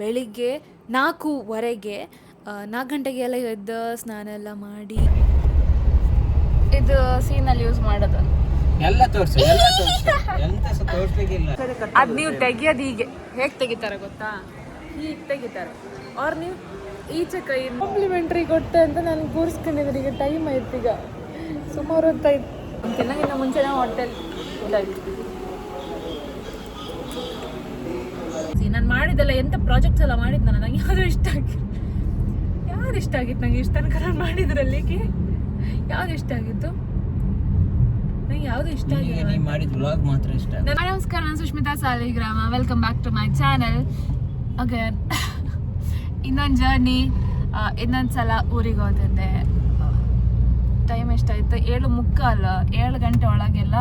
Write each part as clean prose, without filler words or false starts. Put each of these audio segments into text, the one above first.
ಬೆಳಿಗ್ಗೆ 4:15 4 ಗಂಟೆಗೆಲ್ಲ ಎದ್ದು ಸ್ನಾನ ಎಲ್ಲ ಮಾಡಿ ಇದು ಸೀನಲ್ಲಿ ಯೂಸ್ ಮಾಡೋದು ಎಲ್ಲ ತೋರಿಸು ಎಂತ ತೋರಿಸ್ಲಿಕ್ಕಿಲ್ಲ. ಅದು ನೀವು ತೆಗಿಯೋದು ಹೀಗೆ ಹೇಗೆ ತೆಗಿತಾರೆ ಗೊತ್ತಾ? ಹೀಗೆ ತೆಗಿತಾರೆ. ಅವ್ರು ನೀವು ಈಚೆ ಕೈ ಕಾಂಪ್ಲಿಮೆಂಟ್ರಿ ಕೊಟ್ಟೆ ಅಂತ ನಾನು ಕೂರಿಸ್ಕೊಂಡಿದ್ದೀನಿ. ಈಗ ಟೈಮ್ ಆಯ್ತು, ಈಗ ಸುಮಾರು ಹೊತ್ತಾಯ್ತು. ತಿನ್ನೋಕ್ಕಿಂತ ಮುಂಚೆ ನಾವು ಹೋಟೆಲ್ ಇದಾಯ್ತು. ನಾನು ಮಾಡಿದ್ದೆಲ್ಲ ಎಂಥ ಪ್ರಾಜೆಕ್ಟ್ಸ್ ಎಲ್ಲ ಮಾಡಿದ್ದು ನನಗೆ ಯಾವುದು ಇಷ್ಟ ಆಗಿತ್ತು. ಯಾವ್ದು ಇಷ್ಟ ಆಗಿತ್ತು ನನಗೆ ಇಷ್ಟ ತನಕ ನಾನು ಮಾಡಿದ್ರಲ್ಲಿ ಯಾವ್ದು ಇಷ್ಟ ಆಗಿತ್ತು? ನಂಗೆ ಯಾವುದು ಇಷ್ಟ ಆಗಿಲ್ಲ. ನಮಸ್ಕಾರ, ನಾನು Sushmita Saligrama. Welcome back to my channel again. ಇನ್ನೊಂದು ಜರ್ನಿ, ಇನ್ನೊಂದು ಸಲ ಊರಿಗೆ ಹೋದಂದೆ. ಟೈಮ್ ಎಷ್ಟಾಯ್ತು? 7:45, 7 ಗಂಟೆ ಒಳಗೆಲ್ಲ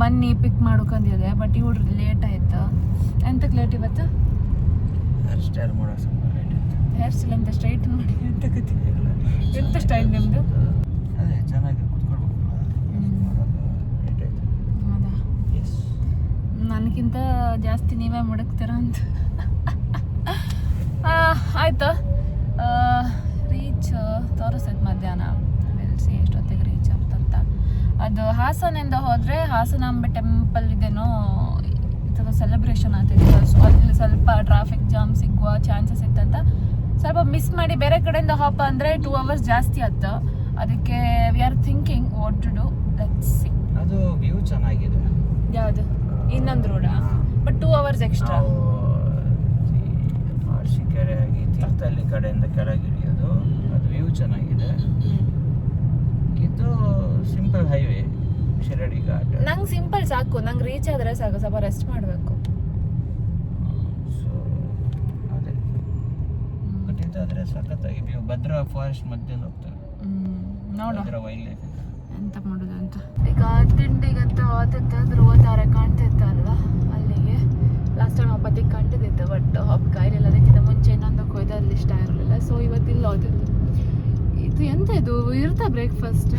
ಬನ್ನಿ ಪಿಕ್ ಮಾಡ್ಕೊಂಡಿದೆ. ಬಟ್ ಇವ್ರು ಲೇಟ್ ಆಯ್ತು. ಎಂತಕ್ಕೆ ಲೇಟ್ ಇವತ್ತು? ಹೇರ್ ಸ್ಟೈಲ್ ಹೇರ್ ಸ್ಟೈಲ್ ಅಂತ ಸ್ಟ್ರೈಟ್ ಮಾಡಿ ಅಂತ ಗೊತ್ತಿಲ್ಲ. ಎಂತ ಸ್ಟೈಲ್ ನಿಮ್ಮದು? ಅದೇ ಚೆನ್ನಾಗಿ ಕುತ್ಕೊಳ್ಬೇಕಲ್ಲ. ಹೌದಾ? ನನಗಿಂತ ಜಾಸ್ತಿ ನೀವೇ ಮುಡುಕ್ತೀರ ಅಂತ. ಆಯ್ತು, ರೀಚ್ ತೋರಿಸ್ತೈತೆ ಮಧ್ಯಾಹ್ನ. ಬೆಲ್ಸಿ ಎಷ್ಟೊತ್ತಿಗೆ ರೀಚ್ ಆಗ್ತಂತ. ಅದು ಹಾಸನಿಂದ ಹೋದರೆ ಹಾಸನಾಂಬೆ ಟೆಂಪಲ್ ಇದೇನೋ ಇದರ ಸೆಲೆಬ್ರೇಷನ್ ಆಗ್ತಿತ್ತು. ಸೊ ಅಲ್ಲಿ ಸ್ವಲ್ಪ ಟ್ರಾಫಿಕ್ ಜಾಮ್ ಸಿಗುವ ಚಾನ್ಸಸ್ ಇತ್ತಂತ ಸ್ವಲ್ಪ ಮಿಸ್ ಮಾಡಿ ಬೇರೆ ಕಡೆಯಿಂದ ಹಾಪ ಅಂದರೆ 2 hours ಜಾಸ್ತಿ ಆಯ್ತು. ಅದಕ್ಕೆ we are thinking what to do. Let's see. ಅದು ವ್ಯೂ ಚೆನ್ನಾಗಿದೆ. ಯಾವುದು? ಇನ್ನೊಂದು ರೋಡಾ? But 2 hours extra. ಅರಸೀಕೆರೆ ಆಗಿ ತೀರ್ಥಹಳ್ಳಿ ಕಡೆಯಿಂದ ಕೆಳಗಿಳಿಯೋದು. ಅದು ವ್ಯೂ ಚೆನ್ನಾಗಿದೆ. ಇದು ಸಿಂಪಲ್ ಹೈವೇ, ಶಿರಡಿ ಘಾಟ್. ನಂಗೆ ಸಿಂಪಲ್ ಸಾಕು, ನಂಗೆ ರೀಚ್ ಆದರೆ ಸಾಕು. ಸ್ವಲ್ಪ ರೆಸ್ಟ್ ಮಾಡಬೇಕು. ಸೊ ಅದೇ ಬಟ್ ಇದಾದರೆ ಸಖತ್ತಾಗಿ ವ್ಯೂ. ಭದ್ರಾ ಫಾರೆಸ್ಟ್ ಮಧ್ಯೆ ಹೋಗ್ತಾರೆ. ನೋಡು ಭದ್ರಾ ವೈಲ್ಡ್ ಲೈಫ್ ಎಂತ ಮಾಡೋದು ಅಂತ. ಈಗ ತಿಂಡಿಗಂತ ಹೋಗ್ತಿತ್ತು. ಧ್ರುವ ತಾರೆ ಕಾಣ್ತಿತ್ತಲ್ಲ ಅಲ್ಲಿಗೆ. ಲಾಸ್ಟ್ ಟೈಮ್ ಹಬ್ಬತ್ತಿಗೆ ಕಾಣ್ತಿದ್ದಿತ್ತು. ಬಟ್ ಹಬ್ಬ ಕಾಯಿಲೆಲ್ಲ ಅದಕ್ಕಿಂತ ಮುಂಚೆ ಇನ್ನೊಂದಕ್ಕೆ ಹೋಯ್ದು ಅಲ್ಲಿ ಇಷ್ಟ ಇರಲಿಲ್ಲ. ಸೊ ಇವತ್ತಿಲ್ಲ ಹೋದಿತ್ತು. ಇದು ಎಂತ ಇದು ಇರ್ತಾ ಬ್ರೇಕ್ಫಾಸ್ಟ್?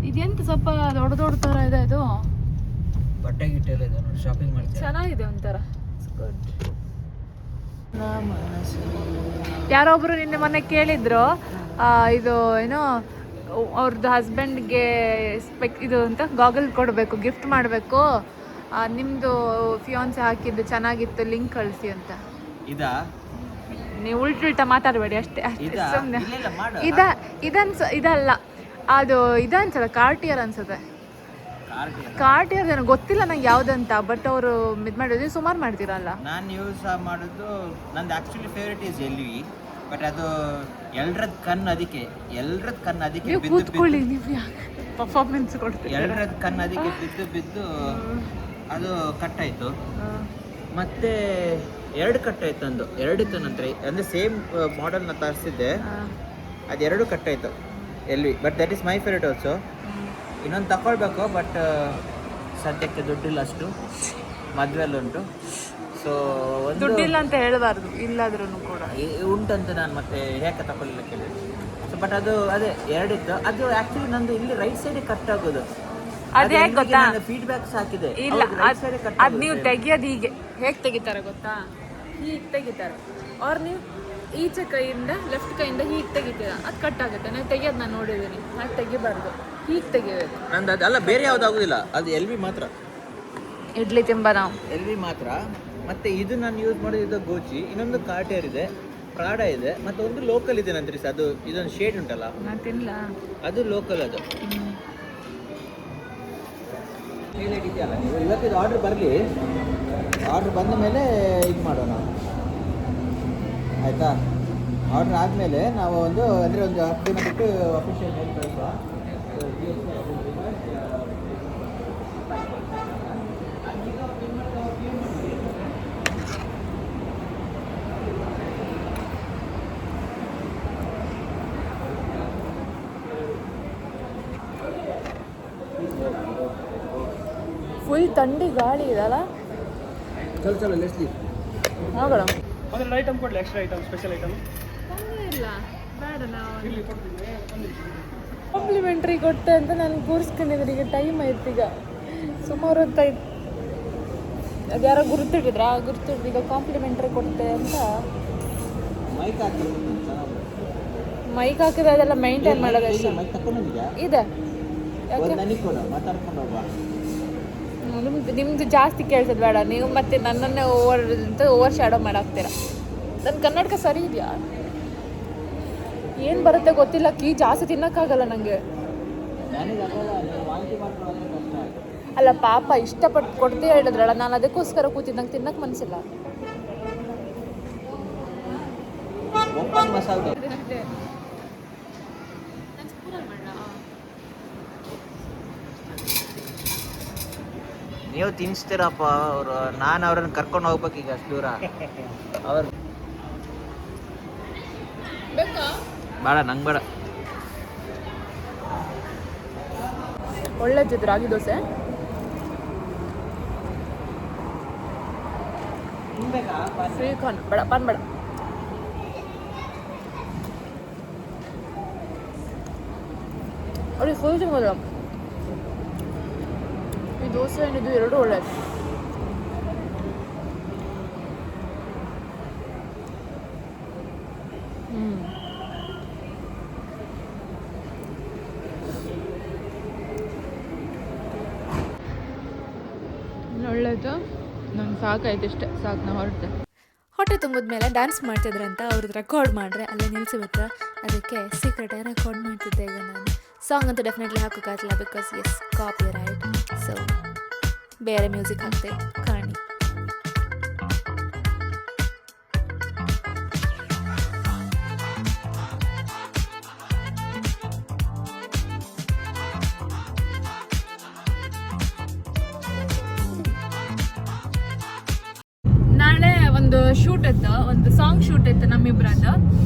ಇದೆಂತ ಸ್ವಲ್ಪ ದೊಡ್ಡ ದೊಡ್ಡ ಥರ ಇದೆ. ಇದು ಬಟ್ಟೆ ಗಿಟ್ಟೆಲ್ಲ ಇದೆ ನೋಡಿ, ಶಾಪಿಂಗ್ ಮಾಡ್ತೀವಿ. ಚೆನ್ನಾಗಿದೆ ಒಂಥರ. ಗುಡ್. ಯಾರೊಬ್ರು ನಿನ್ನೆ ಮೊನ್ನೆ ಕೇಳಿದ್ರು, ಇದು ಏನೋ ಅವ್ರದ್ದು ಹಸ್ಬೆಂಡ್ಗೆ ಇದು ಅಂತ ಗಾಗಲ್ ಕೊಡಬೇಕು, ಗಿಫ್ಟ್ ಮಾಡಬೇಕು, ನಿಮ್ಮದು ಫಿಯಾನ್ಸೆ ಹಾಕಿದ್ದು ಚೆನ್ನಾಗಿತ್ತು, ಲಿಂಕ್ ಕಳಿಸಿ ಅಂತ. ಇದಾ? ನೀವು ಉಲ್ಟ ಮಾತಾಡಬೇಡಿ ಅಷ್ಟೇ ಸುಮ್ಮನೆ. ಇದಲ್ಲ, ಅದು ಇದನ್ಸಲ್ಲ, ಕಾರ್ಟಿಯರ್ ಅನ್ಸುತ್ತೆ. ಕಾರ್ಟಿಯರ್ ಏನೋ ಗೊತ್ತಿಲ್ಲ ನಂಗೆ ಯಾವುದಂತ. ಬಟ್ ಅವರು ಇದು ಮಾಡಿದ್ವಿ. ಸುಮಾರು ಮಾಡ್ತೀರಲ್ಲ. ನಾನು ಯೂಸ್ ಮಾಡೋದು ನಂದು actually favourite is LV. But ಅದು ಎಲ್ಲರದ್ದು ಕಣ್ಣು ಅದಕ್ಕೆ ನೀವು ಕೂತ್ಕೊಳ್ಳಿ, ನೀವು ಪರ್ಫಾರ್ಮೆನ್ಸ್ ಕೊಡ್ತೀವಿ. ಎಲ್ಲರದ್ದು ಕಣ್ಣು ಅದಕ್ಕೆ ಬಿದ್ದು ಅದು ಕಟ್ಟಾಯಿತು. ಮತ್ತೆ 2 ಕಟ್ಟಾಯ್ತು. ಒಂದು 2 ಇತ್ತು ನಂತರ, ಅಂದರೆ ಸೇಮ್ ಮಾಡೆಲ್ನ ತರಿಸಿದ್ದೆ. ಅದು 2 ಕಟ್ಟಾಯಿತು LV. But that is my favourite also. ಇನ್ನೊಂದು ತಗೊಳ್ಬೇಕು, ಬಟ್ ಸದ್ಯಕ್ಕೆ ದುಡ್ಡಿಲ್ಲ ಅಷ್ಟು. ಮದುವೆಲ್ಲುಂಟು. ಸೊ ದುಡ್ಡಿಲ್ಲ ಅಂತ ಹೇಳಬಾರ್ದು, ಇಲ್ಲಾದ್ರೂ ಕೂಡ ಉಂಟಂತ ನಾನು ಮತ್ತೆ ಯಾಕೆ ತಗೊಳ್ಳಿಲ್ಲ ಕೇಳಿದೆ. ಸೊ ಬಟ್ ಅದು ಅದೇ 2 ಇತ್ತು. ಅದು ಆ್ಯಕ್ಚುಲಿ ನಂದು ಇಲ್ಲಿ ರೈಟ್ ಸೈಡಿಗೆ ಕಟ್ ಆಗೋದು. ಅದೇ ಗೊತ್ತಾ? ಫೀಡ್ಬ್ಯಾಕ್ಸ್ ಹಾಕಿದೆ. ಇಲ್ಲ, ಅದು ನೀವು ತೆಗಿಯೋದು ಹೀಗೆ ಹೇಗೆ ತೆಗಿತಾರೆ ಗೊತ್ತಾ? ಹೀಗೆ ತೆಗಿತಾರೆ. ಅವ್ರು ನೀವು ಈಚೆ ಕೈಯಿಂದ ಲೆಫ್ಟ್ ಕೈಯಿಂದ ಹೀಗೆ ತೆಗಿತೀರ, ಅದು ಕಟ್ ಆಗುತ್ತೆ. ನಾನು ತೆಗಿಯೋದು ನಾನು ನೋಡಿದ್ದೀನಿ. ಹಾಗೆ ತೆಗಿಬಾರ್ದು, ಹೀಗೆ ತೆಗಿಬೇಕು. ನಂದು ಅದಲ್ಲ, ಬೇರೆ ಯಾವ್ದು ಆಗೋದಿಲ್ಲ. ಅದು LV ಮಾತ್ರ. ಇಡ್ಲಿ ತಿಂಬ ನಾವು LV ಮಾತ್ರ. ಮತ್ತೆ ಇದು ನಾನು ಯೂಸ್ ಮಾಡೋದು ಗೋಚಿ. ಇನ್ನೊಂದು ಕಾರ್ಟಿಯರ್ ಇದೆ, ಪ್ರಾಡಾ ಇದೆ, ಮತ್ತೆ ಒಂದು ಲೋಕಲ್ ಇದೆ ನಂತರ. ಅದು ಇದೊಂದು ಶೇಡ್ ಉಂಟಲ್ಲ, ನಾನು ತಿನ್ನಲ್ಲ. ಅದು ಲೋಕಲ್. ಅದು ಇದೆಯಲ್ಲ, ನೀವು ಇವತ್ತಿದು ಆರ್ಡ್ರ್ ಬರಲಿ. ಆರ್ಡ್ರ್ ಬಂದ ಮೇಲೆ ಇದು ಮಾಡೋಣ, ಆಯಿತಾ? ಆರ್ಡ್ರ್ ಆದಮೇಲೆ ನಾವು ಒಂದು 10 ದಿನ ಬಿಟ್ಟು ಅಫಿಷಿಯಲ್ ಮೇಲ್ ಕಳಿಸುವ. ಫುಲ್ ಥಂಡಿ ಗಾಳಿ ಇದಲ್ಲ. ಚಲೋ ಲೆಟ್ಸ್ ಹೋಗೋಣ. ಒಂದು ಐಟಮ್ ಕೊಡಲಿ, ಎಕ್ಸ್ಟ್ರಾ ಐಟಮ್, ಸ್ಪೆಷಲ್ ಐಟಮ್. ಇಲ್ಲ, ಬೇಡ. ನಾವು ಕಾಂಪ್ಲಿಮೆಂಟ್ರಿ ಕೊಟ್ಟೆ ಅಂತ ನಾನು ಕೂರಿಸ್ಕೊಂಡಿದ್ದೀನಿ. ಈಗ ಟೈಮ್ ಆಯ್ತು, ಈಗ ಸುಮಾರು ಹೊತ್ತಾಯ್ತು. ಅದ್ಯಾರೋ ಗುರುತಿಟ್ಟಿದ್ರಾ ಗುರುತಿಟ್ಟು ಈಗ ಕಾಂಪ್ಲಿಮೆಂಟ್ರಿ ಕೊಡ್ತೆ ಅಂತ ಮೈಕ್ ಹಾಕಿದ್ರೆ ಮೈಕ್ ಹಾಕಿದ್ರೆ ಅದೆಲ್ಲ ಮೇಂಟೈನ್ ಮಾಡೋದು ಅಷ್ಟೇ ಮೈಕ್ ತಗೊಂಡಿದ್ಯಾ ಇದೆ ಯಾಕೆ ನನಗೆ ಕೊಡು ಮಾತಾಡ್ಕೊಂಡು ಹೋಗ್ಬಾ ನಿಮ್ದು ಜಾಸ್ತಿ ಕೇಳ್ಸೋದು ಬೇಡ ನೀವು ಮತ್ತೆ ನನ್ನನ್ನೇ ಓವರ್ ಶ್ಯಾಡೋ ಮಾಡಾಕ್ತೀರ ನನ್ನ ಕನ್ನಡಕ ಸರಿ ಇದೆಯಾ ಏನು ಬರುತ್ತೆ ಗೊತ್ತಿಲ್ಲ ಕೀ ಜಾಸ್ತಿ ತಿನ್ನೋಕ್ಕಾಗಲ್ಲ ನನಗೆ ನನಗೆ ಆಗಲ್ಲ ನೀವು ವಾಂತಿ ಮಾಡ್ಕೊಳ್ಳೋದ್ರೆ ಕಷ್ಟ ಅಲ್ಲ ಪಾಪ ಇಷ್ಟಪಟ್ಟು ಕೊಡ್ತೀಯ ಹೇಳಿದ್ರಲ್ಲ ನಾನು ಅದಕ್ಕೋಸ್ಕರ ಕೂತಿದ್ದು ನಂಗೆ ತಿನ್ನಕ್ಕೆ ಮನಸ್ಸಿಲ್ಲ ಓಪನ್ ಮಸಾಲೆ ನೀವು ತಿನ್ಸ್ತೀರಪ್ಪ ಅವರು ನಾನು ಅವ್ರನ್ನ ಕರ್ಕೊಂಡು ಹೋಗ್ಬೇಕು ಈಗ ಅಷ್ಟು ದೂರ ಅವ್ರು ಬೇಡ ನಂಗೆ ಬೇಡ ಒಳ್ಳೆದಿದ್ದು ರಾಗಿ ದೋಸೆ ಶ್ರೀಖಾನ್ ಬೇಡ ಪಾನ್ ಬೇಡ ಅವ್ರಿಗೆ ಫುಲ್ ತಿನ್ನೋದು ಈ ದೋಸೆ ಏನಿದು ಎರಡು ಒಳ್ಳೇದು ಒಳ್ಳೇದು ನಂಗೆ ಸಾಕಾಯ್ತು ಇಷ್ಟೇ ಸಾಕು ನಾ ಹೊರಟೆ ಹೊಟ್ಟೆ ತುಂಬಿದ್ಮೇಲೆ ಡ್ಯಾನ್ಸ್ ಮಾಡ್ತಿದ್ರಂತ ಅವ್ರದ್ದು ರೆಕಾರ್ಡ್ ಮಾಡ್ರೆ ಅಲ್ಲೇ ನಿಲ್ಸಿಬಿಟ್ರೆ ಅದಕ್ಕೆ ಸೀಕ್ರೆಟಾಗಿ ರೆಕಾರ್ಡ್ ಮಾಡ್ತಿದ್ದೆ ಈಗ ನಾನು ಸಾಂಗ್ ಅಂತೂ ಡೆಫಿನೆಟ್ಲಿ ಹಾಕೋಕ್ಕಾಗಲ್ಲ because is copyright so ಬೇರೆ ಮ್ಯೂಸಿಕ್ ಹಾಕ್ತೆ ಕಾಣಿ ನಾಳೆ ಒಂದು ಶೂಟ್ ಇತ್ತು ಒಂದು ಸಾಂಗ್ ಶೂಟ್ ಇತ್ತು ನಮ್ಮಿಬ್ರದ್ದು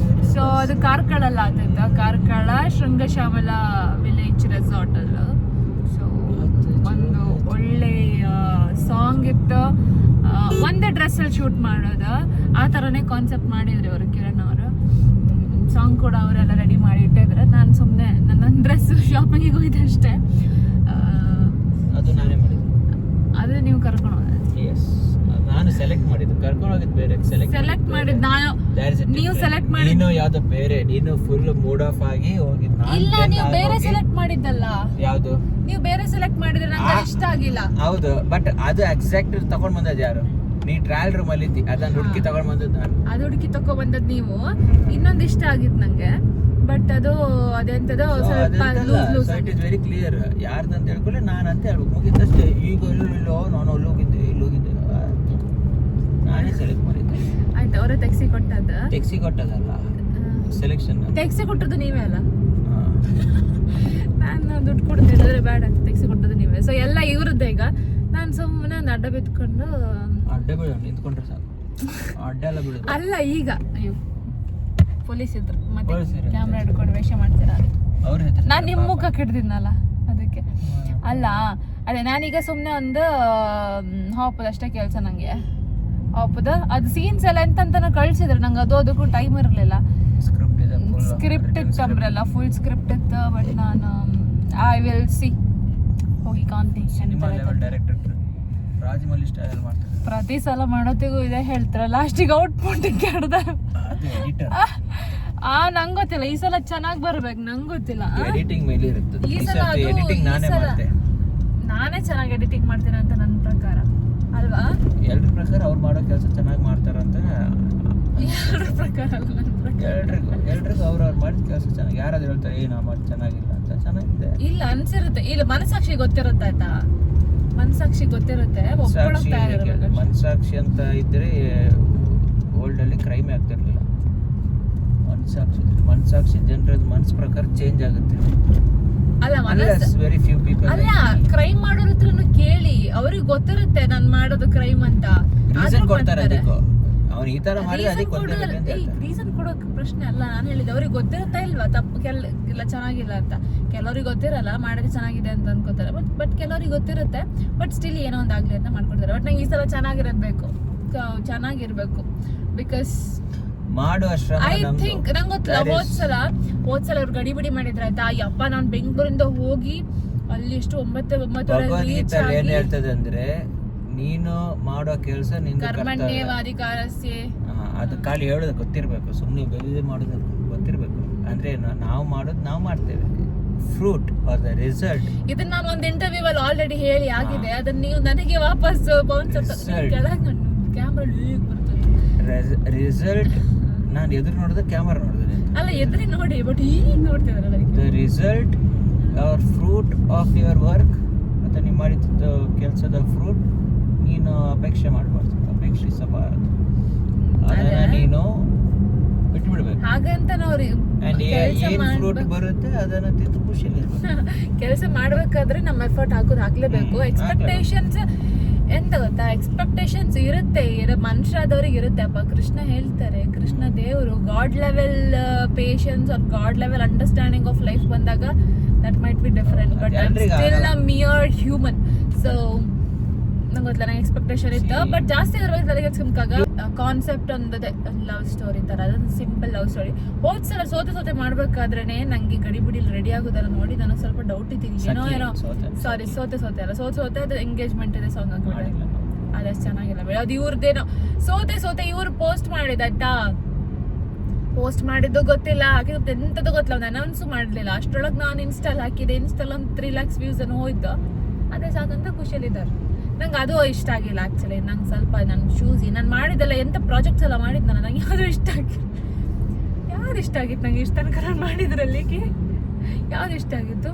ಸೊ ಅದು ಕಾರ್ಕಳಲ್ಲಿ ಆಗ್ತಿತ್ತು ಕಾರ್ಕಳ ಶೃಂಗಶ್ಯಾಮಲ ವಿಲೇಜ್ ರೆಸಾರ್ಟಲ್ಲಿ ಸೊ ಒಂದು ಒಳ್ಳೆಯ ಸಾಂಗ್ ಇತ್ತು ಒಂದೇ ಡ್ರೆಸ್ಸಲ್ಲಿ ಶೂಟ್ ಮಾಡೋದು ಆ ಥರನೇ ಕಾನ್ಸೆಪ್ಟ್ ಮಾಡಿದ್ರು ಅವರು ಕಿರಣ್ ಅವರು ಸಾಂಗ್ ಕೂಡ ಅವರೆಲ್ಲ ರೆಡಿ ಮಾಡಿ ಇಟ್ಟಿದ್ರೆ ನಾನು ಸುಮ್ಮನೆ ನನ್ನ ಡ್ರೆಸ್ ಶಾಪಿಂಗಿಗೆ ಹೋಗಿದ್ದೆ ಅಷ್ಟೇ ಅದು ನಾನೇ ಮಾಡಿದ್ದು ಅದು ನೀವು ಕರ್ಕೊಂಡು ಹೋದ ನಾನು ಸೆಲೆಕ್ಟ್ ಮಾಡಿದ್ದು ಕರ್ಕೊಂಡು ಹೋಗಿದ್ದು ಬೇರೆ ಸೆಲೆಕ್ಟ್ ಮಾಡಿದ್ದು ನಾನು ನೀವು ಸೆಲೆಕ್ಟ್ ಮಾಡಿ ನೀನು ಯಾವ್ದೋ ಬೇರೆ ನೀನು ಫುಲ್ ಮೂಡ್ ಆಫ್ ಆಗಿ ಹೋಗಿದ್ದು ಇಲ್ಲ ನೀವು ಬೇರೆ ಸೆಲೆಕ್ಟ್ ಮಾಡಿದ್ದಲ್ಲ ಯಾವ್ದು ನೀವು ಬೇರೆ ಸೆಲೆಕ್ಟ್ ಮಾಡಿದ್ರೆ ನಂಗೆ ಇಷ್ಟ ಆಗಿಲ್ಲ ಹೌದು ಬಟ್ ಅದು ಎಕ್ಸಾಕ್ಟ್ ತಗೊಂಡ್ ಬಂದದ್ದು ಯಾರು ನೀ ಟ್ರಯಲ್ ರೂಮ್ ಅಲ್ಲಿ ಇದ್ದಿ ಅದನ್ನ ಹುಡುಕಿ ತಗೊಂಡ್ ಬಂದದ್ದು ನಾನು ಅದು ಹುಡುಕಿ ತಕೊ ಬಂದದ್ದು ನೀವು ಇನ್ನೊಂದು ಇಷ್ಟ ಆಗಿತ್ತು ನಂಗೆ ಬಟ್ ಅದು ಅದೆಂತದೋ ಸ್ವಲ್ಪ loose it is very clear ಯಾರ್ದಂತ ಹೇಳ್ಕೊಳ್ಳಿ ನಾನು ಅಂತ ಹೇಳ್ಬೇಕು ಮುಗಿದಷ್ಟೇ ಈಗ ಇಲ್ಲೋ ನಾನು ಅಲ್ಲಿ ಹೋಗಿದ್ದೆ ಇಲ್ಲಿ ಹೋಗಿದ್ದೆ ನಾನೇ ಸೆಲೆಕ್ಟ್ ಮಾಡಿದ್ದೆ ಆಯ್ತು ಅವರೇ ತೆಗ್ಸಿ ಕೊಟ್ಟದ್ದು ಟೆಕ್ಸಿ ಕೊಟ್ಟದಲ್ಲ ಸೆಲೆಕ್ಷನ್ ತೆಗ್ಸಿ ಕೊಟ್ಟದ್ದು ನೀವೇ ಅಲ್ಲ ನಾನು ದುಡ್ಡು ಕೊಡ್ತಿದ್ರೆ ಬೇಡ ಅಂತ ತೆಗ್ಸಿ ಕೊಟ್ಟದ್ದು ನೀವೇ ಸೊ ಎಲ್ಲ ಇವ್ರದ್ದೇ ಈಗ ನಾನು ಸುಮ್ಮನೆ ಒಂದು ಅಡ್ಡ ಬಿತ್ಕೊಂಡು ಅಡ್ಡ ಬೀಳ ನಿಂತ್ಕೊಂಡ್ರೆ ಸಾಕು ಅಡ್ಡ ಎಲ್ಲ ಬೀಳುದು ಅಲ್ಲ ಈಗ ಅಯ್ಯೋ ಪೊಲೀಸ್ ಇದ್ರು ಮತ್ತೆ ಪೊಲೀಸ್ ಇದ್ರು. ಕ್ಯಾಮ್ರಾ ಹಿಡ್ಕೊಂಡು ವೇಷ ಮಾಡ್ತೀರಾ ಅವ್ರ ಹೆಸರು ನಾನು ನಿಮ್ಮ ಮುಖ ಕೆಡ್ದಿದ್ನಲ್ಲ ಅದಕ್ಕೆ ಅಲ್ಲ ಅದೇ ನಾನೀಗ ಸುಮ್ಮನೆ ಒಂದು ಹಾಪದಷ್ಟೇ ಕೆಲಸ ನನಗೆ ಹಾಪದ ಅದು ಸೀನ್ಸ್ ಎಲ್ಲ ಎಂತಂತ ಕಳ್ಸಿದ್ರು ನಂಗೆ ಅದು ಅದಕ್ಕೂ ಟೈಮ್ ಇರಲಿಲ್ಲ ಸ್ಕ್ರಿಪ್ಟ್ ಇದೆ ಸ್ಕ್ರಿಪ್ಟ್ ಇತ್ತು ಅಂಬ್ರಲ್ಲ ಫುಲ್ ಸ್ಕ್ರಿಪ್ಟ್ ಇತ್ತು ಬಟ್ ನಾನು ಐ ವಿಲ್ ಸಿ ಹೋಗಿ ಕಾಂತಿ cinema level director Rajamouli style ಮಾಡ್ತಾರೆ ಪ್ರತಿ ಸಲ ಮಾಡೋತಿಗೂ ಇದೇ ಹೇಳ್ತಾರ ಲಾಸ್ಟಿಗೆ ಔಟ್ಪುಟ್ ಕೆಡ್ದ ಅದು ಎಡಿಟರ್ ನಂಗೆ ಗೊತ್ತಿಲ್ಲ ಈ ಸಲ ಚೆನ್ನಾಗಿ ಬರ್ಬೇಕು ನಂಗೆ ಗೊತ್ತಿಲ್ಲ ಎಡಿಟಿಂಗ್ ಮೇಲೆ ಇರುತ್ತೆ ಈ ಸಲ ಅದು ಎಡಿಟಿಂಗ್ ನಾನೇ ಈ ಸಲ ಮಾಡ್ತೆ ನಾನೇ ಚೆನ್ನಾಗಿ ಎಡಿಟಿಂಗ್ ಮಾಡ್ತೀನಿ ಅಂತ ನನ್ನ ಪ್ರಕಾರ ಅಲ್ವಾ ಎಲ್ರ ಪ್ರಕಾರ ಅವ್ರು ಮಾಡೋ ಕೆಲಸ ಚೆನ್ನಾಗಿ ಮಾಡ್ತಾರಂತ ಯಾರ ಪ್ರಕಾರ ಅಲ್ಲ ನನ್ನ ಪ್ರಕಾರ ಎಲ್ರಿಗೂ ಅವ್ರವ್ರು ಮಾಡಿದ ಕೆಲಸ ಚೆನ್ನಾಗಿ ಯಾರಾದ್ರೂ ಹೇಳ್ತಾರೆ ನಾ ಮಾಡಿ ಚೆನ್ನಾಗಿಲ್ಲ ಅಂತ ಚೆನ್ನಾಗಿದೆ ಇಲ್ಲ ಅನ್ಸಿರುತ್ತೆ ಇಲ್ಲ ಮನಸಾಕ್ಷಿ ಗೊತ್ತಿರುತ್ತೆ ಆಯ್ತಾ ಮನಸಾಕ್ಷಿ ಗೊತ್ತಿರುತ್ತೆ ಒಪ್ಕೊಳಕ್ ತಯಾರಿರ್ಬೇಕು ಅಷ್ಟೇ. ಮನಸಾಕ್ಷಿ ಅಂತ ಇದ್ರೆ ವರ್ಲ್ಡ್ ಅಲ್ಲಿ ಕ್ರೈಮೇ ಆಗ್ತಿರ್ಲಿಲ್ಲ ಮನಸಾಕ್ಷಿ ಜನರದ ಮನಸ್ ಪ್ರಕಾರ ಚೇಂಜ್ ಆಗುತ್ತೆ ಅಲ್ಲ ಮನಸ್ಸು ವೆರಿ ಫ್ಯೂ ಪೀಪಲ್ ಅಲ್ಲ ಕ್ರೈಮ್ ಮಾಡೋರ ಹತ್ರನು ಕೇಳಿ ಅವ್ರಿಗೆ ಗೊತ್ತಿರುತ್ತೆ ನಾನ್ ಮಾಡೋದು ಕ್ರೈಮ್ ಅಂತ ರೀಸನ್ ಕೊಡ್ತಾರೆ ಅದಕ್ಕೂ ಅವ್ನು ಈ ತರ ಮಾಡಿದ್ರೆ ಅದಕ್ಕೆ ಕೊಂದಿರ್ಬೇಕು ಅಂತ ಹೇಳ್ತಾರೆ ರೀಸನ್ ಕೊಡೋಕ್ ಪ್ರಶ್ನೆ ಅಲ್ಲ ನಾನು ಹೇಳಿದೆ ಅವ್ರಿಗೆ ಗೊತ್ತಿರುತ್ತಾ ಇಲ್ವಾ ತಪ್ಪು ಇಲ್ಲ ಚೆನ್ನಾಗಿಲ್ಲ ಅಂತ ಕೆಲವ್ರಿಗೆ ಗೊತ್ತಿರಲ್ಲ ಮಾಡಿದ್ರೆ ಚೆನ್ನಾಗಿದೆ ಅಂತ ಅನ್ಕೋತಾರೆ ಬಟ್ ಕೆಲವ್ರಿಗೆ ಗೊತ್ತಿರುತ್ತೆ ಬಟ್ ಸ್ಟಿಲ್ ಏನೋ ಒಂದು ಆಗ್ಲಿ ಅಂತ ಮಾಡ್ಕೊಡ್ತಾರೆ ಬಟ್ ನಂಗೆ ಈ ಸಲ ಚೆನ್ನಾಗಿರೋದು ಬೇಕು ಚೆನ್ನಾಗಿರ್ಬೇಕು ಬಿಕಾಸ್ ಮಾಡುವ ಶ್ರಮ ಐ ನಮ್ದು. ಥಿಂಕ್ ನಂಗೆ ಗೊತ್ತಿಲ್ಲ ಹೋದ್ಸಲ ಅವ್ರು ಗಡಿಬಿಡಿ ಮಾಡಿದ್ರೆ ಆಯ್ತಾ ಯಪ್ಪ ನಾನು ಬೆಂಗಳೂರಿಂದ ಹೋಗಿ ಅಲ್ಲಿ ಎಷ್ಟು 9:30 ಭಗವದ್ಗೀತೆ ಏನ್ ಹೇಳ್ತದೆ ಅಂದ್ರೆ ನೀನು ಮಾಡೋ ಕೆಲಸ ನಿಂದು ಕರ್ತವ್ಯ. ಕರ್ಮಣ್ಯೇವಾಧಿಕಾರಸ್ಯೆ. ಅದು ಖಾಲಿ ಹೇಳೋದು ಗೊತ್ತಿರಬೇಕು, ಸುಮ್ಮನೆ ಬೆಳೆದು ಮಾಡೋದು ಗೊತ್ತಿರಬೇಕು. ಅಂದರೆ ನಾವು ಮಾಡೋದು ನಾವು ಮಾಡ್ತೇವೆ, ಫ್ರೂಟ್ ಆರ್ ದ ರಿಸಲ್ಟ್. ಇದನ್ನ ನಾನು ಒಂದು ಇಂಟರ್ವ್ಯೂ ಅಲ್ಲಿ ಆಲ್ರೆಡಿ ಹೇಳಿ ಆಗಿದೆ. ಅದನ್ನ ನೀವು ನನಗೆ ವಾಪಸ್ ಕ್ಯಾಮ್ರಾ ರಿಸಲ್ಟ್ ನಾನು ಎದುರು ನೋಡಿದ್ರೆ ಕ್ಯಾಮರಾ ನೋಡಿದ್ರೆ ಅಲ್ಲ ಎದುರಿ ನೋಡಿ, ಬಟ್ ಈಗ ನೋಡ್ತಿದಾರಲ್ಲ. The result are fruit of your work, ಅಥವಾ ನೀವು ಮಾಡಿದ ಕೆಲಸದ ಫ್ರೂಟ್ ನೀನು ಅಪೇಕ್ಷೆ ಮಾಡಬಾರ್ದು, ಅಪೇಕ್ಷಿಸಬಾರದು. ಅದನ್ನ ನೀನು ಬಿಟ್ಬಿಡ್ಬೇಕು. ಹಾಗಂತ ನಾವು ಏನ್ ಫ್ರೂಟ್ ಬರುತ್ತೆ ಅದನ್ನ ತಿಂದು ಖುಷಿಯಲ್ಲಿ ಕೆಲಸ ಮಾಡ್ಬೇಕಾದ್ರೆ ನಮ್ಮ ಎಫರ್ಟ್ ಹಾಕ್ಲೇಬೇಕು. ಎಕ್ಸ್ಪೆಕ್ಟೇಷನ್ಸ್ ಎಂತ ಗೊತ್ತಾ, ಎಕ್ಸ್ಪೆಕ್ಟೇಷನ್ಸ್ ಇರುತ್ತೆ, ಮನುಷ್ಯದವ್ರಿಗೆ ಇರುತ್ತೆ. ಅಪ್ಪ ಕೃಷ್ಣ ಹೇಳ್ತಾರೆ, ಕೃಷ್ಣ ದೇವರು god level patience or god level understanding of life ಬಂದಾಗ that might be different, but I am still a mere human. So ನಂಗೆ ಗೊತ್ತಿಲ್ಲ, ನಂಗೆ ಎಕ್ಸ್ಪೆಕ್ಟೇಷನ್ ಇತ್ತು, ಬಟ್ ಜಾಸ್ತಿ ಅದ್ರ ಬಗ್ಗೆ ತಲೆಗೆ ಹಚ್ಕೊಂಬಾಗ ಕಾನ್ಸೆಪ್ಟ್ ಒಂದದೇ ಲವ್ ಸ್ಟೋರಿ ತರ, ಅದೊಂದು ಸಿಂಪಲ್ ಲವ್ ಸ್ಟೋರಿ. ಹೋದ್ ಸಲ ಸೋತೆ ಮಾಡ್ಬೇಕಾದ್ರೇನೆ ನಂಗೆ ಗಡಿ ಬಿಡಿಲಿ ರೆಡಿ ಆಗೋದಲ್ಲ ನೋಡಿ ನನಗೆ ಸ್ವಲ್ಪ ಡೌಟ್ ಇದ್ದೀನಿ. ಏನೋ ಸಾರಿ ಸೋತೆ ಅಲ್ಲ, ಸೋತೆ ಅದು ಎಂಗೇಜ್ಮೆಂಟ್ ಇದೆ ಸಾಂಗ್ ಹಾಕ್ಬಿಟ್ಟೆ, ಅದಷ್ಟು ಚೆನ್ನಾಗಿಲ್ಲ ಬೇಡ. ಅದು ಇವ್ರದ್ದೇನೋ ಸೋತೆ ಇವ್ರು ಪೋಸ್ಟ್ ಮಾಡಿದಾಯ್ತಾ, ಪೋಸ್ಟ್ ಮಾಡಿದ್ದು ಗೊತ್ತಿಲ್ಲ, ಹಾಕಿದ್ದು ಎಂತದ್ದು ಗೊತ್ತಿಲ್ಲ, ಒಂದು ಅನೌನ್ಸು ಮಾಡಲಿಲ್ಲ. ಅಷ್ಟರೊಳಗೆ ನಾನು ಇನ್ಸ್ಟಾಲ್ ಹಾಕಿದೆ, ಇನ್ಸ್ಟಾಲ್ ಒಂದು 3 lakhs ವ್ಯೂಸ್ ಅನ್ನು ಹೋಯ್ತು, ಅದೇ ಸಾಕಂತ ಖುಷಿಯಲ್ಲಿದ್ದಾರೆ. ನಂಗೆ ಅದು ಇಷ್ಟ ಆಗಿಲ್ಲ ಆ್ಯಕ್ಚುಲಿ. ನಂಗೆ ಸ್ವಲ್ಪ ನನ್ನ ಶೂಸ್ ನಾನು ಮಾಡಿದ್ದೆಲ್ಲ ಎಂಥ ಪ್ರಾಜೆಕ್ಟ್ಸ್ ಎಲ್ಲ ಮಾಡಿದ್ನಲ್ಲ, ನಂಗೆ ಯಾವುದು ಇಷ್ಟ ಆಗಿಲ್ಲ. ಯಾರು ಇಷ್ಟ ಆಗಿತ್ತು ನಂಗೆ ಇಷ್ಟ ತನಕ ನಾನು ಮಾಡಿದ್ರಲ್ಲಿ ಯಾವ್ದು ಇಷ್ಟ ಆಗಿತ್ತು?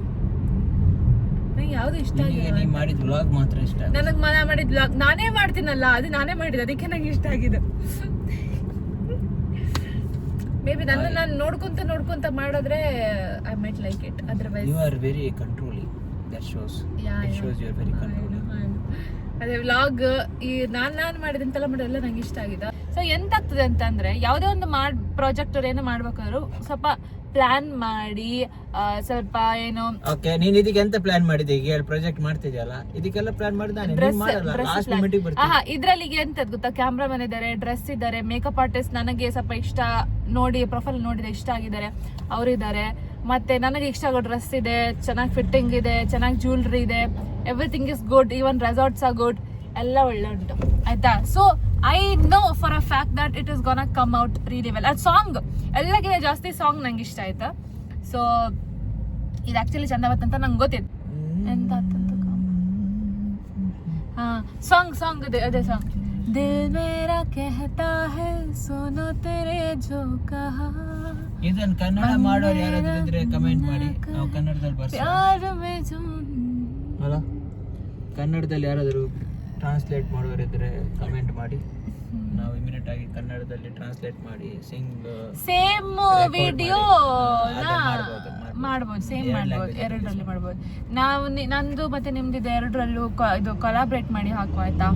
ನಂಗೆ ಯಾವುದು ಇಷ್ಟ ಆಗಿಲ್ಲ. ಮಾಡಿದ ವ್ಲಾಗ್ ಮಾತ್ರ ಇಷ್ಟ. ನನಗೆ ಮಾಡಿದ ವ್ಲಾಗ್ ನಾನೇ ಮಾಡ್ತೀನಲ್ಲ, ಅದು ನಾನೇ ಮಾಡಿದ್ದು, ಅದಕ್ಕೆ ನಂಗೆ ಇಷ್ಟ ಆಗಿದೆ. ಮೇ ಬಿ ನಾನು ನೋಡ್ಕೊಂತ ಮಾಡಿದ್ರೆ I might like it. Otherwise you are very controlling, that shows you are very controlling. ಅದೇ ವ್ಲಾಗ್ ಈ ನಾನು ಮಾಡಿದಂತೆಲ್ಲ ಮಾಡೋದೆಲ್ಲ ನಂಗೆ ಇಷ್ಟ ಆಗಿದೆ. ಸೊ ಎಂತ ಆಗ್ತದೆ ಅಂತಂದ್ರೆ, ಯಾವುದೇ ಒಂದು ಪ್ರಾಜೆಕ್ಟ್ ಏನೋ ಮಾಡ್ಬೇಕಾದ್ರು ಸ್ವಲ್ಪ ಪ್ಲಾನ್ ಮಾಡಿ, ಸ್ವಲ್ಪ ಏನೋ ಓಕೆ. ನೀನ್ ಇದಕ್ಕೆ ಎಂತ ಪ್ಲಾನ್ ಮಾಡಿದೆ? ಈಗ ಪ್ರಾಜೆಕ್ಟ್ ಮಾಡ್ತಿದ್ಯಲ್ಲ, ಇದಕ್ಕೆಲ್ಲ ಪ್ಲಾನ್ ಮಾಡಿದಾನೆ ಇದ್ರಲ್ಲಿ ಎಂತದ್ ಗೊತ್ತಾ, ಕ್ಯಾಮ್ರಾಮನ್ ಇದ್ದಾರೆ, ಡ್ರೆಸ್ ಇದ್ದಾರೆ, ಮೇಕಪ್ ಆರ್ಟಿಸ್ಟ್ ನನಗೆ ಸ್ವಲ್ಪ ಇಷ್ಟ ನೋಡಿ, ಪ್ರೊಫೈಲ್ ನೋಡಿದೆ ಇಷ್ಟ ಆಗಿದ್ದಾರೆ, ಅವರಿದ್ದಾರೆ. ಮತ್ತೆ ನನಗೆ ಇಷ್ಟ ಆಗೋ ಡ್ರೆಸ್ ಇದೆ, ಚೆನ್ನಾಗಿ ಫಿಟ್ಟಿಂಗ್ ಇದೆ, ಚೆನ್ನಾಗಿ ಜ್ಯುವೆಲ್ರಿ ಇದೆ, everything is good, even resorts are good, ಎಲ್ಲ ಒಳ್ಳೆ ಉಂಟು ಆಯ್ತಾ. So I know for a fact that it is gonna come out really well. ಅದು ಸಾಂಗ್ ಎಲ್ಲಕ್ಕಿಂತ ಜಾಸ್ತಿ ಸಾಂಗ್ ನಂಗೆ ಇಷ್ಟ ಆಯ್ತಾ. ಸೊ ಇದು ಆಕ್ಚುಲಿ ಚಂದ ಬತ್ತಂತ ನಂಗೆ ಗೊತ್ತಿತ್ತು. ಎಂತ ಸಾಂಗ್ ಅದೇ ಸಾಂಗ್, ದಿಲ್ ಮೇರಾ ಕೆಹತಾ ಹೈ ಸುನೋ ತೆರೆ ಜೋ ಕಹಾ. ಇದನ್ನ ಕನ್ನಡ ಮಾಡೋರು ಯಾರಾದ್ರೂ ಇದ್ರೆ ಕಮೆಂಟ್ ಮಾಡಿ, ನಾವು ಕನ್ನಡದಲ್ಲಿ ಅಲ್ಲ, ಕನ್ನಡದಲ್ಲಿ ಯಾರಾದರೂ ಟ್ರಾನ್ಸ್ಲೇಟ್ ಮಾಡೋರಿದ್ರೆ ಕಮೆಂಟ್ ಮಾಡಿ, ನಾವು ಇಮಿಡಿಯೇಟ್ ಆಗಿ ಕನ್ನಡದಲ್ಲಿ ಟ್ರಾನ್ಸ್ಲೇಟ್ ಮಾಡಿ ಸೇಮ್ ವಿಡಿಯೋ ಮಾಡ್ಬೋದು, ಸೇಮ್ ಮಾಡ್ಬೋದು, ಎರಡರಲ್ಲಿ ಮಾಡ್ಬೋದು. ನಾವು ನಂದು ಮತ್ತೆ ನಿಮ್ದಿದೆ ಎರಡರಲ್ಲೂ ಇದು ಕೊಲಾಬ್ರೇಟ್ ಮಾಡಿ ಹಾಕುವ ಆಯ್ತಾ.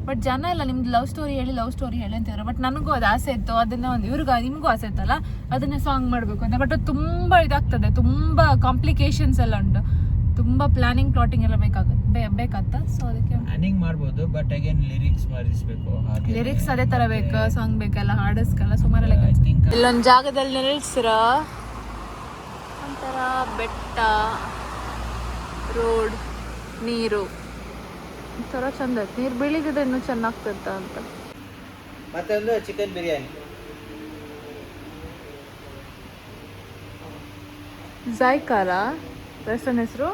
ಬಟ್ ಜನ ಎಲ್ಲ ನಿಮ್ದು ಲವ್ ಸ್ಟೋರಿ ಹೇಳಿ ಅಂತಿದ್ರು. ಬಟ್ ನನಗೂ ಅದು ಆಸೆ ಇತ್ತು, ಅದನ್ನ ಒಂದು ನಿಮಗೂ ಆಸೆ ಇತ್ತಲ್ಲ, ಅದನ್ನೇ ಸಾಂಗ್ ಮಾಡಬೇಕು ಅಂತ. ಬಟ್ ಅದು ತುಂಬ ಇದಾಗ್ತದೆ, ತುಂಬ ಕಾಂಪ್ಲಿಕೇಶನ್ಸ್ ಎಲ್ಲ ಉಂಟು, ತುಂಬ ಪ್ಲಾನಿಂಗ್ ಪ್ಲಾಟಿಂಗ್ ಎಲ್ಲ ಬೇಕಾಗ್ತ. ಸೊ ಅದಕ್ಕೆ ಪ್ಲಾನಿಂಗ್ ಮಾಡ್ಬೋದು, ಬಟ್ ಅಗೇನ್ ಲಿರಿಕ್ಸ್ ಮಾಡಿಸ್ಬೇಕು. ಲಿರಿಕ್ಸ್ ಅದೇ ತರ ಬೇಕು, ಸಾಂಗ್ ಬೇಕಲ್ಲ, ಹಾಡಿಸ್ಕಲ್ಲ, ಸುಮಾರೆಲ್ಲ. ಇಲ್ಲೊಂದು ಜಾಗದಲ್ಲಿ ನಿಲ್ಲಿಸ್ರ ಒಂಥರ ಬೆಟ್ಟ, ರೋಡ್, ನೀರು ಒಂಥರ ಚಂದ ಐತೆ. ನೀರು ಬೀಳಿದ್ರೆ ಇನ್ನೂ ಚೆನ್ನಾಗ್ತಿರ್ತ ಅಂತ. ಮತ್ತೆ ಒಂದು ಚಿಕನ್ ಬಿರಿಯಾನಿ, ಜಾಯ್ಕಾರ ರೆಸ್ಟೋರೆಂಟ್ ಹೆಸರು.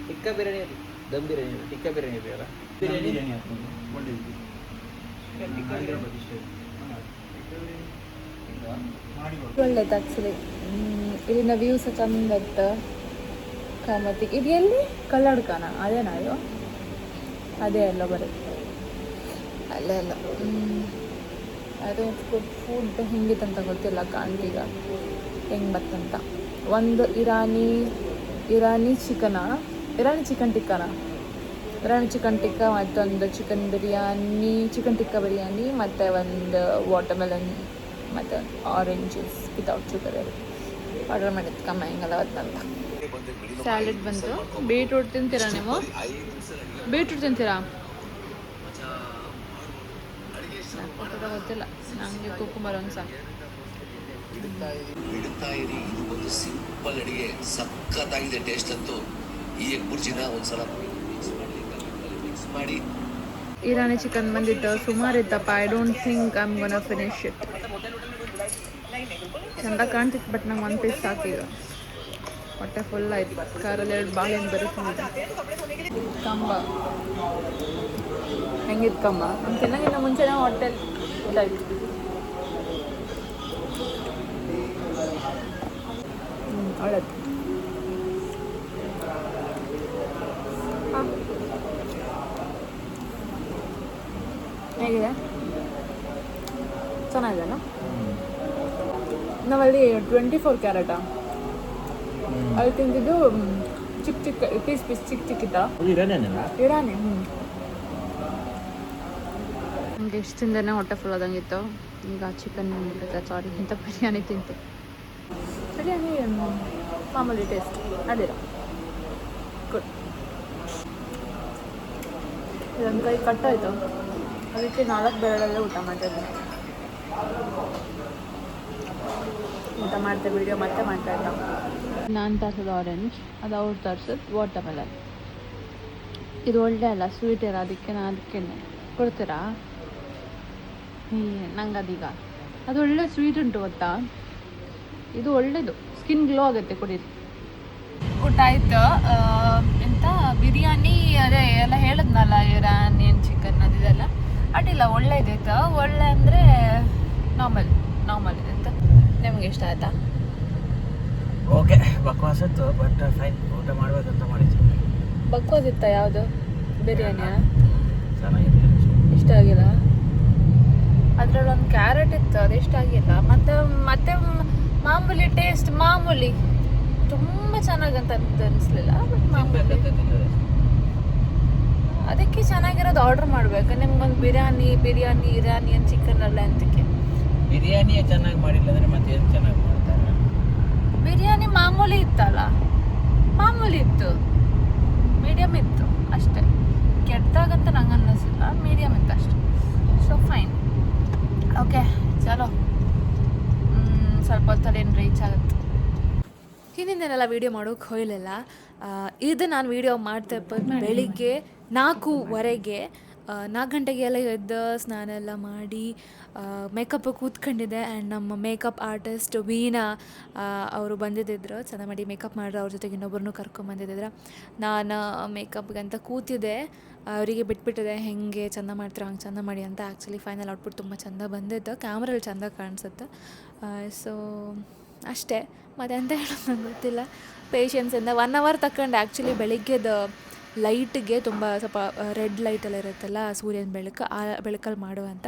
ಟಿಕ್ಕಾ ಬಿರಿಯಾನಿ, ದಮ್ ಬಿರಿಯಾನಿ, ಟಿಕ್ಕಾ ಬಿರಿಯಾನಿ ಇದೆಯಲ್ಲ, ಬಿರಿಯಾನಿ ಒಳ್ಳೇದು ಆ್ಯಕ್ಚುಲಿ. ಇಲ್ಲಿನ ವ್ಯೂಸ್ ಚಂದ ಇತ್ತು. ಕಾಮತಿ ಇದು ಎಲ್ಲಿ ಕಲ್ಲಡ್ಕನ ಅದೇನಾ? ಇದು ಅದೇ ಅಲ್ಲ, ಬರೀ ಅಲ್ಲೇ ಅಲ್ಲ. ಅದು ಫುಡ್ ಹೆಂಗಿತ್ತಂತ ಗೊತ್ತಿಲ್ಲ, ಕಾಂಟೀಗ ಹೆಂಗೆ ಬತ್ತಂತ. ಒಂದು ಇರಾನಿ ಚಿಕನ್ ಟಿಕ್ಕಾ, ಮತ್ತೊಂದು ಚಿಕನ್ ಟಿಕ್ಕಾ ಬಿರಿಯಾನಿ, ಮತ್ತು ಒಂದು ವಾಟರ್ಮೆಲನ್, ಮತ್ತು orange juice without sugar order ಮಾಡಿದ್ದು. ಕಮ್ಮ ಹಿಂಗೆಲ್ಲ ಬತ್ತಂತ. ಸ್ಯಾಲೆಡ್ ಬಂತು. ಬೀಟ್ರೂಟ್ ತಿಂತೀರಾ ನೀವು? ಬೀಟ್ರೂಟ್ ತಿಂತೀರಾ? ಗೊತ್ತಿಲ್ಲ ನನಗೆ. ಕುಕ್ಕುಂಬರ್ ಒಂದು ಸಾಕು. ಬಿಡ್ತಾ ಇರಿ. ಇದು ಒಂದು ಸಿಂಪಲ್ ಅಡಿಗೆ, ಸಖತ್ತಾಗಿದೆ ಟೇಸ್ಟ್ ಅಂತೂ. ಈ ಎಗ್ ಬುರ್ಜಿನ ಒಂದ್ಸಲ ಮಿಕ್ಸ್ ಮಾಡಿ. ಇರಾನಿ ಚಿಕನ್ ಬಂದಿತ್ತು, ಸುಮಾರು ಇತ್ತಪ್ಪ. I don't think I am gonna finish it. ಚಂದ ಕಾಣ್ತಿತ್ತು, ಬಟ್ ನಂಗೆ ಒಂದು ಪೀಸ್ ಸಾಕೀಗ. ಹೊಟ್ಟೆ ಫುಲ್ ಆಯ್ತು. ಕಾರಲ್ಲಿ 2 ಬಾಳೆಹಣ್ಣು ಬರುತ್ತೆ. ಕಂಬ ಹೆಂಗಿತ್ತು ಕಂಬ? ನಮ್ಗೆ ಚೆನ್ನಾಗಿನ್ನ ಮುಂಚೆನೇ ಹೋಟೆಲ್ ಇದಾಯ್ತು. ಒಳ್ಳೆದು. ಹೇಗಿದೆ? ಚೆನ್ನಾಗಿದೆನಾ? ನಾವಲ್ಲಿ 24 ಕ್ಯಾರೆಟಾ ಅಲ್ಲಿ ತಿಂದಿದ್ದು. ಚಿಕ್ಕ ಚಿಕ್ಕ ಪೀಸ್ ಚಿಕ್ಕಿತ್ತ ಇರಾನಿ. ನಮಗೆ ಇಷ್ಟು ತಿಂದೇ ಹೊಟ್ಟೆ ಫುಲ್ ಆದಂಗಿತ್ತು. ಈಗ ಚಿಕನ್ ಸಾರಿ ಇಂಥ ಬಿರಿಯಾನಿ ತಿಂತು. ಬಿರಿಯಾನಿ ಮಾಮೂಲಿ ಟೇಸ್ಟ್ ಅದಿರ ಗುಡ್. ಇದೊಂದು ಕೈ ಕಟ್ಟಾಯಿತು, ಅದಕ್ಕೆ 4 ಬೆರಳಲ್ಲೇ ಊಟ ಮಾಡ್ತಾಯಿದ್ದೆ. ಊಟ ಮಾಡ್ತಾ ವಿಡಿಯೋ ಮತ್ತೆ ಮಾಡ್ತಾ ಇದ್ದ. ನಾನು ತರ್ಸೋದು ಆರೆಂಜ್, ಅದು ಅವ್ರು ತರ್ಸೋದು ವಾಟರ್ಮೆಲನ್. ಇದು ಒಳ್ಳೆ ಅಲ್ಲ, ಸ್ವೀಟ್ ಇಲ್ಲ, ಅದಕ್ಕೆ ನಾನು ಅದಕ್ಕೆ ಕೊಡ್ತೀರಾ? ನಂಗೆ ಅದೀಗ ಅದು ಒಳ್ಳೆ ಸ್ವೀಟ್ ಉಂಟು ಗೊತ್ತಾ. ಇದು ಒಳ್ಳೇದು, ಸ್ಕಿನ್ ಗ್ಲೋ ಆಗುತ್ತೆ, ಕುಡೀರಿ. ಊಟ ಆಯ್ತು. ಎಂತ ಬಿರಿಯಾನಿ ಅದೇ ಎಲ್ಲ ಹೇಳಿದ್ನಲ್ಲ, ಇರಾನಿಯನ್ ಚಿಕನ್ ಅದಿದೆಲ್ಲ ಅಡ್ಡಿಲ್ಲ, ಒಳ್ಳೇದಿತ್ತು. ಒಳ್ಳೆ ಅಂದರೆ ನಾರ್ಮಲ್ ಇದೆ ಅಂತ. ನಿಮ್ಗೆ ಇಷ್ಟ ಆಯ್ತಾ? ಓಕೆ, ಬಕ್ವಾಸ್ ಇತ್ತು, ಬಟ್ ಫೈನ್. ಊಟ ಮಾಡ್ಬೇಕಂತ ಮಾಡಿದ್ವಿ. ಬಕ್ವಾಸ್ ಇತ್ತ? ಯಾವುದು ಬಿರಿಯಾನಿಯ? ಚೆನ್ನಾಗಿದೆ. ಇಷ್ಟ ಆಗಿಲ್ಲ. ಅದ್ರಲ್ಲಿ ಒಂದು ಕ್ಯಾರೆಟ್ ಇತ್ತು, ಅದು ಇಷ್ಟ ಆಗಿಲ್ಲ. ಮತ್ತೆ ಮಾಮೂಲಿ ಟೇಸ್ಟ್, ಮಾಮೂಲಿ ತುಂಬ ಚೆನ್ನಾಗಂತ ಅನಿಸ್ಲಿಲ್ಲ. ಬಟ್ ಮಾಮೂಲಿ, ಅದಕ್ಕೆ ಚೆನ್ನಾಗಿರೋದು ಆರ್ಡರ್ ಮಾಡ್ಬೇಕು. ನಿಮ್ಗೊಂದು ಬಿರಿಯಾನಿ ಇರಾನಿಯನ್ ಚಿಕನ್ ಅಲ್ಲ ಅಂತಕ್ಕೆ. ಬಿರಿಯಾನಿಯೇ ಚೆನ್ನಾಗಿ ಮಾಡಿಲ್ಲ ಅಂದರೆ ಮತ್ತೆ ಏನು ಚೆನ್ನಾಗಿ ಮಾಡ್ತಾರೆ? ಬಿರಿಯಾನಿ ಮಾಮೂಲಿ ಇತ್ತಲ್ಲ, ಮಾಮೂಲಿ ಇತ್ತು, ಮೀಡಿಯಮ್ ಇತ್ತು ಅಷ್ಟೇ. ಕೆಟ್ಟದಾಗಂತ ನಂಗೆ ಅನ್ನಿಸಿಲ್ಲ, ಮೀಡಿಯಮ್ ಇತ್ತು ಅಷ್ಟೇ. ಸೊ ಫೈನ್, ಓಕೆ ಚಲೋ. ಸ್ವಲ್ಪ ಹೊತ್ತಲ್ಲಿ ಏನು ರೀಚ್ ಆಗುತ್ತೆ. ಹಿಂದಿನೆಲ್ಲ ವೀಡಿಯೋ ಮಾಡೋಕ್ಕೆ ಹೋಗಲಿಲ್ಲ. ಇದು ನಾನು ವೀಡಿಯೋ ಮಾಡ್ತಾ ಬೆಳಿಗ್ಗೆ 4:15 4 ಗಂಟೆಗೆ ಎಲ್ಲ ಎದ್ದು ಸ್ನಾನ ಎಲ್ಲ ಮಾಡಿ ಮೇಕಪ್ ಕೂತ್ಕೊಂಡಿದ್ದೆ. ಆ್ಯಂಡ್ ನಮ್ಮ ಮೇಕಪ್ ಆರ್ಟಿಸ್ಟ್ ವೀಣಾ ಅವರು ಬಂದಿದ್ದರು, ಚೆಂದ ಮಾಡಿ ಮೇಕಪ್ ಮಾಡಿದ್ರು. ಅವ್ರ ಜೊತೆಗೆ ಇನ್ನೊಬ್ಬರನ್ನೂ ಕರ್ಕೊಂಬಂದಿದ್ದರು. ನಾನು ಮೇಕಪ್ಗೆ ಅಂತ ಕೂತಿದ್ದೆ, ಅವರಿಗೆ ಬಿಟ್ಬಿಟ್ಟಿದೆ ಹೆಂಗೆ ಚೆಂದ ಮಾಡ್ತೀರೋ ಹಂಗೆ ಚೆಂದ ಮಾಡಿ ಅಂತ. ಆ್ಯಕ್ಚುಲಿ ಫೈನಲ್ ಔಟ್ಪುಟ್ ತುಂಬ ಚೆಂದ ಬಂದಿತ್ತು, ಕ್ಯಾಮ್ರಲ್ಲಿ ಚೆಂದ ಕಾಣಿಸುತ್ತೆ. ಸೊ ಅಷ್ಟೇ, ಮತ್ತು ಎಂತ ಹೇಳೋದು ನಂಗೆ ಗೊತ್ತಿಲ್ಲ. ಪೇಷನ್ಸಿಂದ 1 ಅವರ್ ತಗೊಂಡು. ಆ್ಯಕ್ಚುಲಿ ಬೆಳಿಗ್ಗೆದು ಲೈಟಿಗೆ ತುಂಬ ಸ್ವಲ್ಪ ರೆಡ್ ಲೈಟೆಲ್ಲ ಇರುತ್ತಲ್ಲ, ಸೂರ್ಯನ ಬೆಳಕು, ಆ ಬೆಳಕಲ್ಲಿ ಮಾಡುವಂಥ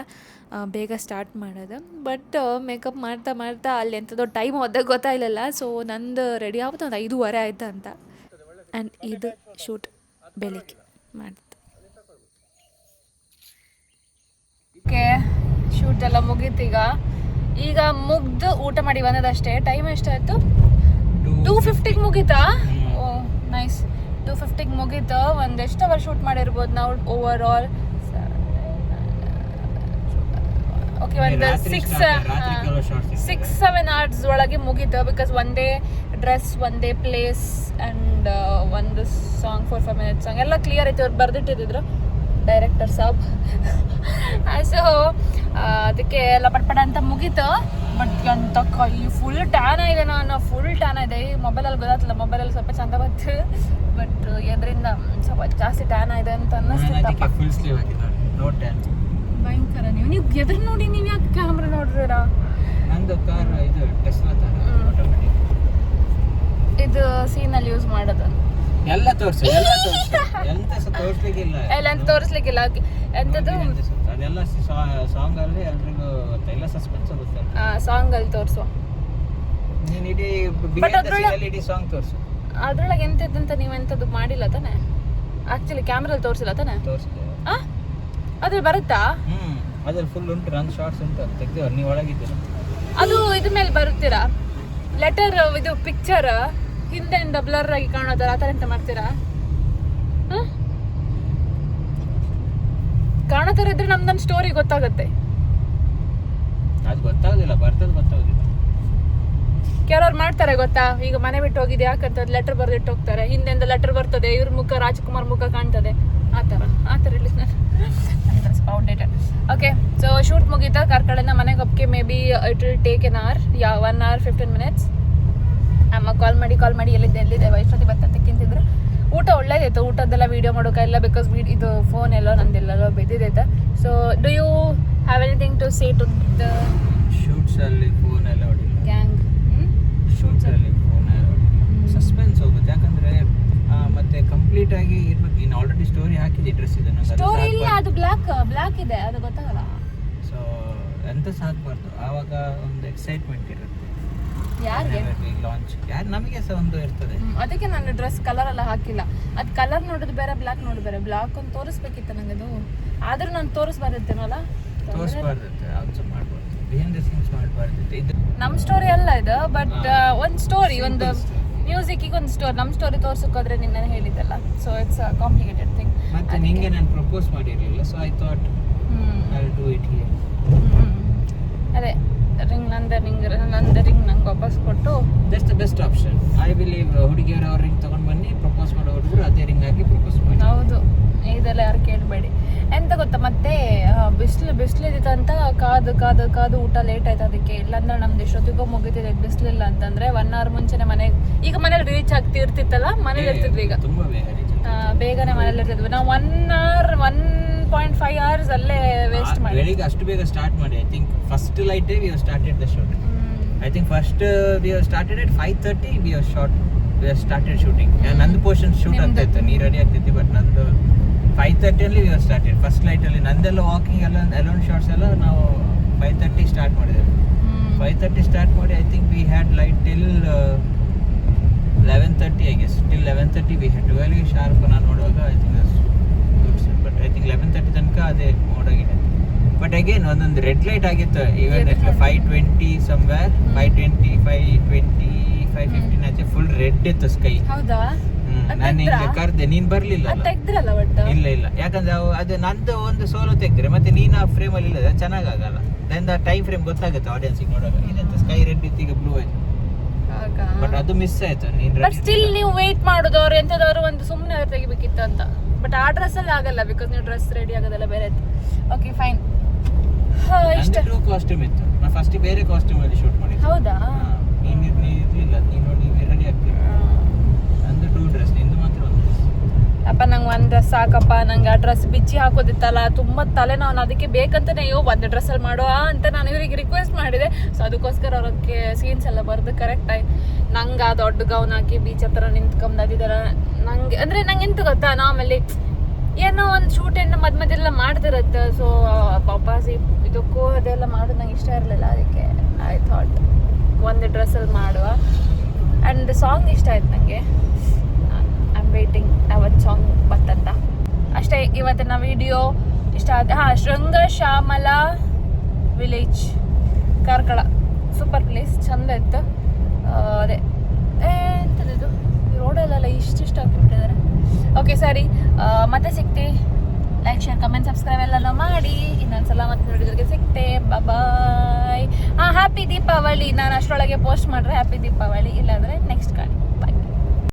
ಬೇಗ ಸ್ಟಾರ್ಟ್ ಮಾಡೋದು. ಬಟ್ ಮೇಕಪ್ ಮಾಡ್ತಾ ಅಲ್ಲಿ ಎಂಥದೋ ಟೈಮ್ ಹೋದಾಗ ಗೊತ್ತಾಗಲಿಲ್ಲ. ಸೊ ನಂದು ರೆಡಿ ಆಗುತ್ತೆ ಒಂದು 5:15 ಆಯಿತು ಅಂತ. ಆ್ಯಂಡ್ ಇದು ಶೂಟ್ ಬೆಳಿಗ್ಗೆ ಮಾಡ್ತು. ಓಕೆ, ಶೂಟ್ ಎಲ್ಲ ಮುಗೀತು. ಈಗ ಮುಗ್ದು ಊಟ ಮಾಡಿ ಬಂದದಷ್ಟೇ. ಟೈಮ್ ಎಷ್ಟಾಯಿತು? 2:50ಗೆ ಮುಗೀತಾ? ಓ ನೈಸ್. 2:50ಗೆ ಮುಗೀತು. ಎಷ್ಟು ಅವರ್ ಶೂಟ್ ಮಾಡಿರ್ಬೋದು ನಾವು ಓವರ್ ಆಲ್? ಓಕೆ, ಒಂದು 6-7 hours ಒಳಗೆ ಮುಗೀತು. ಬಿಕಾಸ್ ಒಂದೇ ಡ್ರೆಸ್, ಒಂದೇ ಪ್ಲೇಸ್ ಆ್ಯಂಡ್ ಒಂದು ಸಾಂಗ್ 4-5 minutes ಸಾಂಗ್ ಎಲ್ಲ ಕ್ಲಿಯರ್ ಐತೆ. ಅವ್ರು ಬರೆದಿಟ್ಟಿದ್ರು ಡೈರೆಕ್ಟರ್ ಸಾಬ್. ಸೊ ಅದಕ್ಕೆ ಎಲ್ಲ ಪಟ್ಪಡ ಅಂತ ಮುಗೀತು. ಬಟ್ ಅಂತ ಕೈ ಫುಲ್ ಟ್ಯಾನ್ ಇದೆ. ನಾನು ಫುಲ್ ಟ್ಯಾನ್ ಇದೆ. ಈ ಮೊಬೈಲಲ್ಲಿ ಗೊತ್ತಾಗ್ತಿಲ್ಲ, ಮೊಬೈಲಲ್ಲಿ ಸ್ವಲ್ಪ ಚಂದ ಬಂತು, ಬಟ್ ಇದರಿಂದ ಸ್ವಲ್ಪ ಜಾಸ್ತಿ ಟ್ಯಾನ್ ಇದೆ ಅಂತ ಅನ್ನಿಸ್ತಪ್ಪ. ಭಯಂಕರ. ನೀವು ಎದುರು ನೋಡಿ, ನೀವು ಯಾಕೆ ಕ್ಯಾಮ್ರಾ ನೋಡ್ರಿರಾ? ಇದು ಸೀನಲ್ಲಿ ಯೂಸ್ ಮಾಡೋದು ಎಲ್ಲ ತೋರಿಸ್ಲಿಕ್ಕಿಲ್ಲ. ಎಂತದ್ದು ಅದೆಲ್ಲ ಸಾಂಗ್ ಅಲ್ಲಿ ಎಲ್ರಿಗೂ ಎಲ್ಲ ಸಸ್ಪೆನ್ಸ್ ಆಗುತ್ತೆ. ಸಾಂಗ್ ಅಲ್ಲಿ ತೋರಿಸುವ, ನೀನು ಇಡೀ ಸಾಂಗ್ ತೋರಿಸು. ಅದ್ರೊಳಗೆ ಎಂತದಂತ ನೀವೆಂತದ್ದು ಮಾಡಿಲ್ಲ ತಾನೆ? ಆಕ್ಚುಲಿ ಕ್ಯಾಮ್ರಲ್ಲಿ ತೋರಿಸಿಲ್ಲ ತಾನೆ? ಅದ್ರಲ್ಲಿ ಬರುತ್ತಾ? ಅದ್ರಲ್ಲಿ ಫುಲ್ ಉಂಟು, ರನ್ ಶಾರ್ಟ್ಸ್ ಉಂಟು, ತೆಗ್ದೇವ್ರು. ನೀವು ಒಳಗಿದ್ದೀರ, ಅದು ಇದ್ರ ಮೇಲೆ ಬರುತ್ತೀರಾ? ಲೆಟರ್ ಇದು ಪಿಕ್ಚರ್ ಹಿಂದೆಯಿಂದ ಬ್ಲರ್ ಆಗಿ ಕಾಣೋದಲ್ಲ, ಆ ಥರ ಎಂತ ಮಾಡ್ತೀರಾ? ಕಾಣೋ ಥರ ಇದ್ರೆ ನಮ್ದೊಂದು ಸ್ಟೋರಿ ಗೊತ್ತಾಗುತ್ತೆ. ಅದು ಗೊತ್ತಾಗೋದಿಲ್ಲ, ಬರ್ತದೆ ಗೊತ್ತಾಗೋದಿಲ್ಲ. ಕೆಲವ್ರು ಮಾಡ್ತಾರೆ ಗೊತ್ತಾ, ಈಗ ಮನೆ ಬಿಟ್ಟು ಹೋಗಿದೆ ಯಾಕಂತ ಲೆಟರ್ ಬರ್ದಿಟ್ಟು ಹೋಗ್ತಾರೆ, ಹಿಂದೆಂದ ಲೆಟರ್ ಬರ್ತದೆ, ಇವ್ರ ಮುಖ ರಾಜ್ಕುಮಾರ್ ಮುಖ ಕಾಣ್ತದೆ, ಆ ಥರ ಇಲ್ಲಿ ಔಟ್ಡೇಟೆಡ್. ಓಕೆ, ಸೊ ಶೂಟ್ ಮುಗೀತಾ ಕಾರ್ಕಳದಿಂದ ಮನೆಗೆ ಹೋಗಕ್ಕೆ maybe it will take an hour, 1 hour 15 minutes. ಅಮ್ಮ ಕಾಲ್ ಮಾಡಿ ಎಲ್ಲಿದೆ ವೈಷ್ಣವಿ ಬತ್ತ ತಿಂತಿದ್ರು. ಊಟ ಒಳ್ಳೇದಾಯ್ತು, ಊಟದ್ದೆಲ್ಲ ವೀಡಿಯೋ ಮಾಡೋಕೆ ಇಲ್ಲ, ಬಿಕಾಸ್ ಇದು ಫೋನ್ ಎಲ್ಲೋ ನಂದೆಲ್ಲೋ ಬಿದ್ದಿದ್ದೈತೆ. So do you have anything to say to the shoots ಅಲ್ಲಿ ಫೋನ್ ಎಲ್ಲ ಹೊಡಿಲ್ಲ, ಗ್ಯಾಂಗ್? ಶೂಟ್ಸ್ ಅಲ್ಲಿ ಫೋನ್ ಸಸ್ಪೆನ್ಸ್ ಹೋಗುತ್ತೆ, ಯಾಕಂದ್ರೆ ಮತ್ತೆ ಕಂಪ್ಲೀಟ್ ಆಗಿ ಇರ್ಬೇಕು. ಇನ್ನು ಆಲ್ರೆಡಿ ಸ್ಟೋರಿ ಹಾಕಿದೆ, ಡ್ರೆಸ್ ಇದೆ ಸ್ಟೋರಿ ಇಲ್ಲ, ಅದು ಬ್ಲಾಕ್ ಇದೆ, ಅದು ಗೊತ್ತಾಗಲ್ಲ. ಸೊ ಎಂತ ಸಾಕ್ಬಾರ್ದು, ಆವಾಗ ಒಂದು ಎಕ್ಸೈಟ್ಮೆಂಟ್ ಇರುತ್ತೆ. ಯಾರಿಗೆ ಲಾಂಚ್ ನಮಗೆ ಸಹ ಒಂದು ಇರ್ತದೆ. ಅದಕ್ಕೆ ನಾನು ಡ್ರೆಸ್ ಕಲರ್ ಎಲ್ಲ ಹಾಕಿಲ್ಲ. ಅದು ಕಲರ್ ನೋಡೋದು ಬೇರೆ, ಬ್ಲಾಕ್ ನೋಡೋದು ಬೇರೆ. ಬ್ಲಾಕ್ ಒಂದು ತೋರಿಸ್ಬೇಕಿತ್ತು ನನಗೆ, ಅದು ಆದ್ರೂ ನಾನು ತೋರಿಸ್ಬಾರ್ದಿತ್ತೇನಲ್ಲ, ತೋರಿಸ್ಬಾರ್ದಿತ್ತು, ಆಲ್ಸೋ ಮಾಡ್ಬಾರ್ದು, ಬಿಹೈಂಡ್ ದ ಸೀನ್ಸ್ ಮಾಡ್ಬಾರ್ದಿತ್ತು. ಇದು ನಮ್ಮ ಸ್ಟೋರಿ ಅಲ್ಲ ಇದು, ಬಟ್ ಒಂದು ಸ್ಟೋರಿ, ಒಂದು ಮ್ಯೂಸಿಕ್ಕಿಗೆ ಒಂದು ಸ್ಟೋರಿ, ನಮ್ಮ ಸ್ಟೋರಿ ತೋರ್ಸೋಕೋದ್ರೆ ನಿನ್ನೆ ಹೇಳಿದ್ದಲ್ಲ. So it's a complicated thing. ಮತ್ತೆ ನಿಂಗೆ ನಾನು ಪ್ರಪೋಸ್ ಮಾಡಿರಲಿಲ್ಲ, so I thought I will do it here. ಅದೇ ನಂದು ರಿಂಗ್ ನಂಗೆ ವಾಪಸ್ ಕೊಟ್ಟು, that's the best option. I believe ಹುಡುಗಿಯವರು ಅವ್ರ ರಿಂಗ್ ತಗೊಂಡು ಬನ್ನಿ, ಪ್ರಪೋಸ್ ಮಾಡೋ ಹುಡುಗರು ಅದೇ ರಿಂಗ್ ಹಾಕಿ ಪ್ರಪೋಸ್ ಮಾಡಿ. ಹೌದು, ಇದೆಲ್ಲ ಯಾರು ಕೇಳಬೇಡಿ. ಎಂತ ಗೊತ್ತಾ, ಮತ್ತೆ ಬಿಸಿಲಿದ್ದಿತ್ತು ಅಂತ ಕಾದು ಊಟ ಲೇಟ್ ಆಯ್ತು. ಅದಕ್ಕೆ ಇಲ್ಲಾಂದ್ರೆ ನಮ್ದು ಎಷ್ಟೊತ್ತಿಗೋ ಮುಗಿತಿದೆ, ಬಿಸಿಲಿಲ್ಲ ಅಂತಂದ್ರೆ 1 hour ಮುಂಚೆನೆ ಮನೆಗೆ, ಈಗ ಮನೇಲಿ ರೀಚ್ ಇರ್ತಿತ್ತಲ್ಲ, ಮನೇಲಿ ಇರ್ತಿದ್ವಿ. ಈಗ ತುಂಬಾ ಬೇಗನೆ ಮನೇಲಿ ಇರ್ತಿದ್ವಿ ನಾವು. 1.5 hours ಅಲ್ಲೇ ವೇಸ್ಟ್ ಮಾಡಿ. ಬೆಳಿಗ್ಗೆ ಅಷ್ಟು ಬೇಗ ಸ್ಟಾರ್ಟ್ ಮಾಡಿ. I think first light we have started the shoot. I think first we have started at 5:30. We have started shooting. ನಂದು ಪೋರ್ಷನ್ ಶೂಟ್ ಆಗ್ತಾ ಇತ್ತು, ನೀ ರೆಡಿ ಆಗ್ತಿದ್ದಿ, ಬಟ್ ನಂದು 5:30 ಅಲ್ಲಿ we have started. First light ಅಲ್ಲಿ ನಂದೆಲ್ಲ ವಾಕಿಂಗ್ ಎಲ್ಲ alone shorts ಎಲ್ಲ ನಾವು 5:30 ಸ್ಟಾರ್ಟ್ ಮಾಡಿದ್ದೇವೆ. 5:30 ಸ್ಟಾರ್ಟ್ ಮಾಡಿ I think we had light till 11:30 I guess. Till 11:30 we had 12 sharp. ನಾನು ನೋಡುವಾಗ I think but I think 11:30 ತನಕ ಅದೇ ಮೋಡಾಗಿದೆ. ಬಟ್ ಅಗೇನ್ ಒಂದೊಂದು ರೆಡ್ ಲೈಟ್ ಆಗಿತ್ತು. ಈವನ್ 5:20 ಸಮ್ವೇರ್, 5:20, 5:20, 5:15 ಆಚೆ ಫುಲ್ ರೆಡ್ ಇತ್ತು ಸ್ಕೈ. ಹೌದಾ? ನಾನು ಹಿಂಗೆ ಕರ್ದೆ, ನೀನ್ ಬರ್ಲಿಲ್ಲ. ತೆಗ್ದ್ರಲ್ಲ ಒಟ್ಟು? ಇಲ್ಲ, ಯಾಕಂದ್ರೆ ಅದು ನಂದು ಒಂದು ಸೋಲೋ ತೆಗ್ದ್ರೆ ಮತ್ತೆ ನೀನು ಆ ಫ್ರೇಮ್ ಅಲ್ಲಿ ಇಲ್ಲ, ಚೆನ್ನಾಗಲ್ಲ. ದೆನ್ ದ ಟೈಮ್ ಫ್ರೇಮ್ ಗೊತ್ತಾಗುತ್ತೆ ಆಡಿಯನ್ಸಿಗೆ ನೋಡುವಾಗ, ಇದಂತ ಸ್ಕೈ ರೆಡ್ ಇತ್ತು, ಈಗ ಬ್ಲೂ ಆಯ್ತು. ಬಟ್ ಅದು ಮಿಸ್ ಆಯ್ತು. ಬಟ್ ಸ್ಟಿಲ್ ನೀವು ವೇಟ್ ಮಾಡೋದವ್ರು ಎಂತದವ್ರು ಒಂದು ಸುಮ್ಮನೆ ತೆಗಿಬೇಕಿತ್ತು ಅಂತ. ಬಟ್ ಆ ಡ್ರೆಸ್ ಅಲ್ಲಿ ಆಗಲ್ಲ, ಬಿಕಾಸ್ ನೀವು ಡ್ರೆಸ್ ರೆಡಿ ಆಗೋದೆಲ್ಲ ಬೇರೆ ಇತ್ತು. Okay fine. ಇಷ್ಟ ಕಾಸ್ಟ್ಯೂಮ್ ಇತ್ತು, ನಾನು ಫಸ್ಟ್ ಬೇರೆ ಕಾಸ್ಟ್ಯೂಮ್ ಅಲ್ಲಿ ಶೂಟ್ ಮಾಡಿದ್ದೆ. ಹೌದಾ? ನೀನು ಇರ್ಲಿಲ್ಲ, ನೀನು ರೆಡಿ ಆಗ್ತಿಲ್ಲ. ನಂದು 2 ಡ್ರೆಸ್, ನಿಂದು ಮಾತ್ರ 1 ಡ್ರೆಸ್. ಅಪ್ಪ ನಂಗೆ ಒಂದು ಡ್ರೆಸ್ ಸಾಕಪ್ಪ, ನಂಗೆ ಆ ಡ್ರೆಸ್ ಬಿಚ್ಚಿ ಹಾಕೋದಿತ್ತಲ್ಲ, ತುಂಬ ತಲೆನೋವು. ಅದಕ್ಕೆ ಬೇಕಂತಾನೆ ಒಂದು ಡ್ರೆಸ್ಸಲ್ಲಿ ಮಾಡುವ ಅಂತ ನಾನು ಇವರಿಗೆ ರಿಕ್ವೆಸ್ಟ್ ಮಾಡಿದೆ. ಸೊ ಅದಕ್ಕೋಸ್ಕರ ಅವ್ರಿಗೆ ಸೀನ್ಸ್ ಎಲ್ಲ ಬರೆದು ಕರೆಕ್ಟಾಗಿ ನಂಗೆ ಆ ದೊಡ್ಡ ಗೌನ್ ಹಾಕಿ ಬೀಚ್ ಹತ್ರ ನಿಂತ್ಕೊಂಡು ಅದಿದ್ದಾರೆ. ನಂಗೆ ಅಂದರೆ ನಂಗೆ ಎಂತ ಗೊತ್ತಾ, ನಾರ್ಮಲಿ ಏನೋ ಒಂದು ಶೂಟ್ ಏನು ಮಧ್ಯೆಲ್ಲ ಮಾಡ್ತಿರತ್ತೆ. ಸೊ ವಾಪಸ್ ಇದಕ್ಕೂ ಅದೆಲ್ಲ ಮಾಡೋದು ನಂಗೆ ಇಷ್ಟ ಇರಲಿಲ್ಲ. ಅದಕ್ಕೆ ಐ ಥಾಟ್ ಒಂದು ಡ್ರೆಸ್ಸಲ್ಲಿ ಮಾಡುವ. ಆ್ಯಂಡ್ ಸಾಂಗ್ ಇಷ್ಟ ಆಯ್ತು ನನಗೆ. ಐ ಆಮ್ ವೇಟಿಂಗ್ ಅವತ್ತು ಸಾಂಗ್ ಬರ್ತಂತ ಅಷ್ಟೇ. ಇವತ್ತಿನ ವಿಡಿಯೋ ಇಷ್ಟ ಆದ. ಶೃಂಗ ಶ್ಯಾಮಲ ವಿಲೇಜ್ ಕಾರ್ಕಳ, ಸೂಪರ್ ಪ್ಲೇಸ್, ಚಂದ ಇತ್ತು. ಅದೇ ಎಂಥದ್ದು ರೋಡಲ್ಲೆಲ್ಲ ಇಷ್ಟ ಹಾಕಿಬಿಟ್ಟಿದ್ದಾರೆ. ಓಕೆ ಸರಿ, ಮತ್ತೆ ಸಿಗ್ತೀವಿ. ಲೈಕ್, ಶೇರ್, ಕಮೆಂಟ್, ಸಬ್ಸ್ಕ್ರೈಬ್ ಎಲ್ಲ ಮಾಡಿ. ಇನ್ನೊಂದ್ಸಲ ಮತ್ತೆ ನೋಡಿದ್ರಿಗೆ ಸಿಗ್ತೆ. ಬಾಯ್. ಹ್ಯಾಪಿ ದೀಪಾವಳಿ. ನಾನು ಅಷ್ಟರೊಳಗೆ ಪೋಸ್ಟ್ ಮಾಡ್ರೆ ಹ್ಯಾಪಿ ದೀಪಾವಳಿ, ಇಲ್ಲಾಂದರೆ ನೆಕ್ಸ್ಟ್ ಕಾಣಿ.